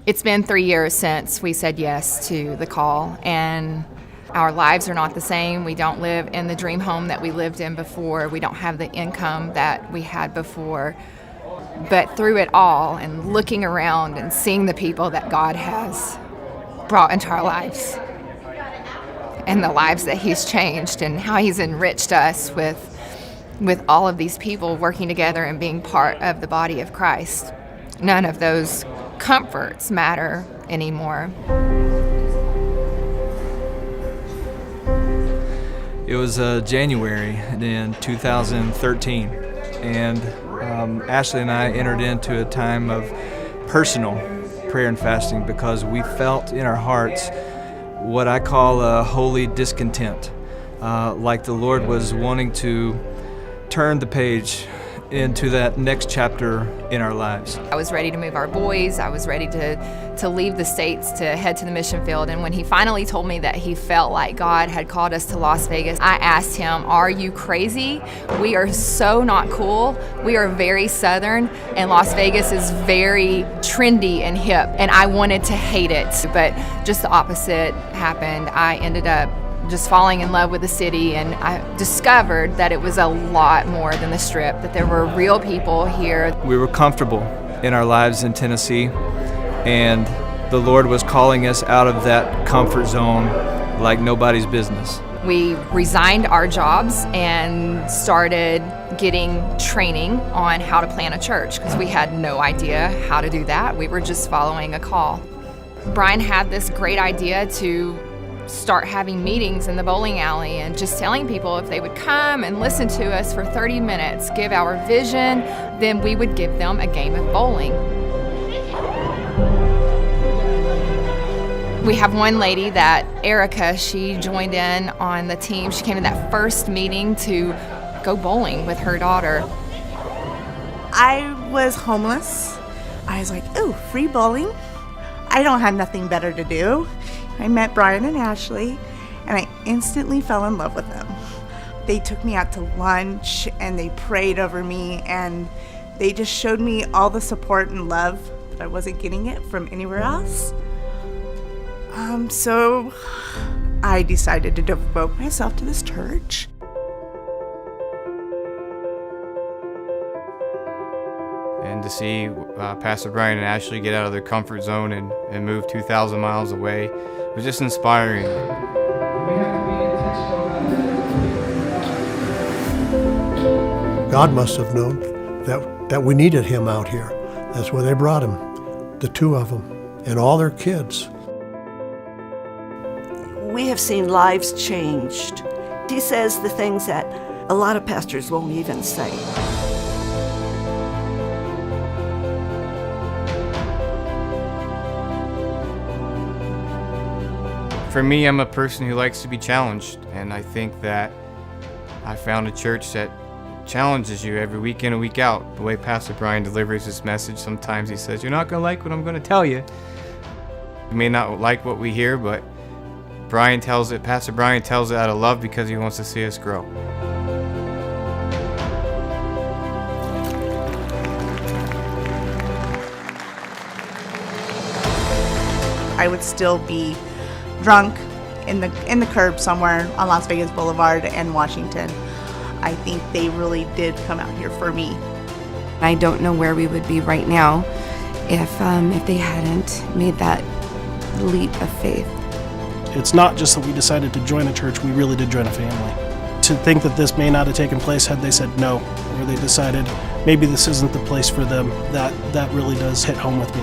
It's been 3 years since we said yes to the call, and our lives are not the same. We don't live in the dream home that we lived in before. We don't have the income that we had before. But through it all, and looking around and seeing the people that God has brought into our lives, and the lives that He's changed, and how He's enriched us with all of these people working together and being part of the body of Christ, none of those comforts matter anymore. It was January in 2013, and Ashley and I entered into a time of personal prayer and fasting because we felt in our hearts what I call a holy discontent, like the Lord was wanting to turn the page into that next chapter in our lives. I was ready to move our boys. I was ready to leave the States to head to the mission field. And when he finally told me that he felt like God had called us to Las Vegas, I asked him, "Are you crazy? We are so not cool. We are very Southern, and Las Vegas is very trendy and hip." And I wanted to hate it, but just the opposite happened. I ended up just falling in love with the city, and I discovered that it was a lot more than the Strip, that there were real people here. We were comfortable in our lives in Tennessee, and the Lord was calling us out of that comfort zone like nobody's business. We resigned our jobs and started getting training on how to plant a church because we had no idea how to do that. We were just following a call. Brian had this great idea to start having meetings in the bowling alley and just telling people if they would come and listen to us for 30 minutes, give our vision, then we would give them a game of bowling. We have one lady, that Erica, she joined in on the team. She came to that first meeting to go bowling with her daughter. I was homeless. I was like, ooh, free bowling? I don't have nothing better to do. I met Brian and Ashley, and I instantly fell in love with them. They took me out to lunch, and they prayed over me, and they just showed me all the support and love that I wasn't getting it from anywhere else. So I decided to devote myself to this church. And to see Pastor Brian and Ashley get out of their comfort zone and move 2,000 miles away was just inspiring. God must have known that we needed him out here. That's where they brought him, the two of them, and all their kids. We have seen lives changed. He says the things that a lot of pastors won't even say. For me, I'm a person who likes to be challenged, and I think that I found a church that challenges you every week in and week out. The way Pastor Brian delivers his message, sometimes he says, "You're not going to like what I'm going to tell you." You may not like what we hear, but Pastor Brian tells it out of love because he wants to see us grow. I would still be drunk in the curb somewhere on Las Vegas Boulevard and Washington. I think they really did come out here for me. I don't know where we would be right now if they hadn't made that leap of faith. It's not just that we decided to join a church, we really did join a family. To think that this may not have taken place had they said no, or they decided maybe this isn't the place for them, that really does hit home with me.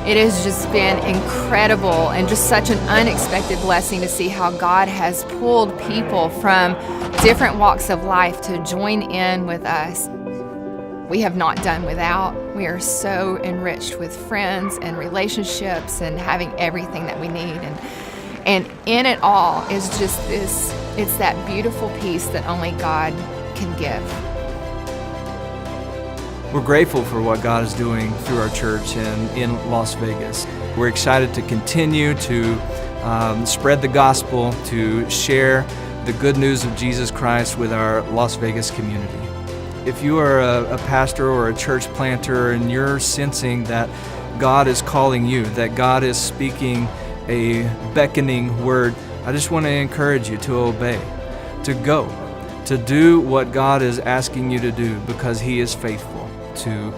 It has just been incredible and just such an unexpected blessing to see how God has pulled people from different walks of life to join in with us. We have not done without. We are so enriched with friends and relationships and having everything that we need. And in it all is just this, it's that beautiful peace that only God can give. We're grateful for what God is doing through our church and in Las Vegas. We're excited to continue to spread the gospel, to share the good news of Jesus Christ with our Las Vegas community. If you are a pastor or a church planter and you're sensing that God is calling you, that God is speaking a beckoning word, I just want to encourage you to obey, to go, to do what God is asking you to do, because He is faithful to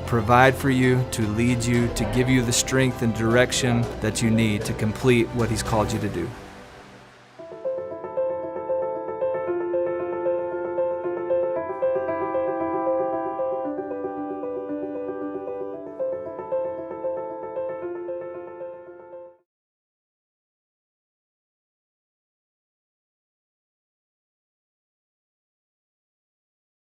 provide for you, to lead you, to give you the strength and direction that you need to complete what He's called you to do.